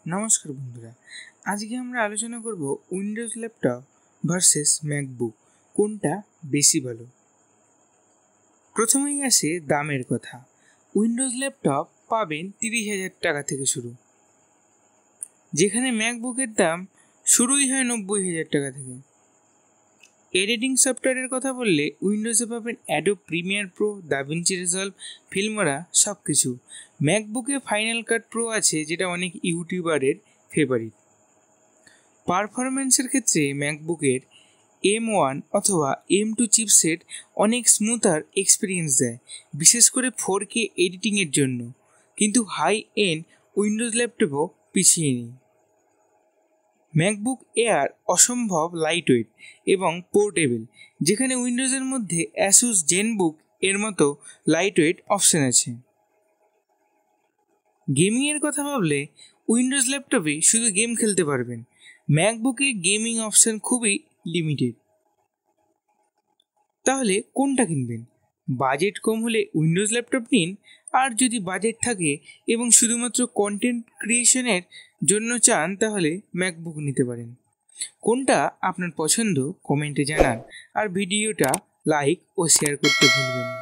নমস্কার বন্ধুরা, আজকে আমরা আলোচনা করব উইন্ডোজ ল্যাপটপ ভার্সেস ম্যাকবুক, কোনটা বেশি ভালো। প্রথমেই আসে দামের কথা। উইন্ডোজ ল্যাপটপ পাবেন 30,000 টাকা থেকে শুরু, যেখানে ম্যাকবুকের দাম শুরুই হয় 90,000 টাকা থেকে। এডিটিং সফটওয়্যারের কথা বললে উইন্ডোজে পাবেন Adobe Premiere Pro, DaVinci Resolve, Filmora সব কিছু। ম্যাকবুকে ফাইনাল কাট প্রো আছে, যেটা অনেক ইউটিউবারের ফেভারিট। পারফরম্যান্সের ক্ষেত্রে ম্যাকবুকের M1 অথবা M2 চিপসেট অনেক স্মুথার এক্সপিরিয়েন্স দেয়, বিশেষ করে 4K এডিটিংয়ের জন্য, কিন্তু হাই এন্ড উইন্ডোজ ল্যাপটপও পিছিয়ে নেই। ম্যাকবুক এয়ার অসম্ভব লাইটওয়েট এবং পোর্টেবল, যেখানে উইন্ডোজের মধ্যে অ্যাসুস জেনবুক এর মতো লাইটওয়েট অপশন আছে। গেমিংয়ের কথা ভাবলে উইন্ডোজ ল্যাপটপে শুধু গেম খেলতে পারবেন, ম্যাকবুকে গেমিং অপশন খুবই লিমিটেড। তাহলে কোনটা কিনবেন? বাজেট কম হলে উইন্ডোজ ল্যাপটপ নিন, আর যদি বাজেট থাকে এবং শুধুমাত্র কন্টেন্ট ক্রিয়েশনের জন্য চান তাহলে ম্যাকবুক নিতে পারেন। কোনটা আপনার পছন্দ কমেন্টে জানান, আর ভিডিওটা লাইক ও শেয়ার করতে ভুলবেন না।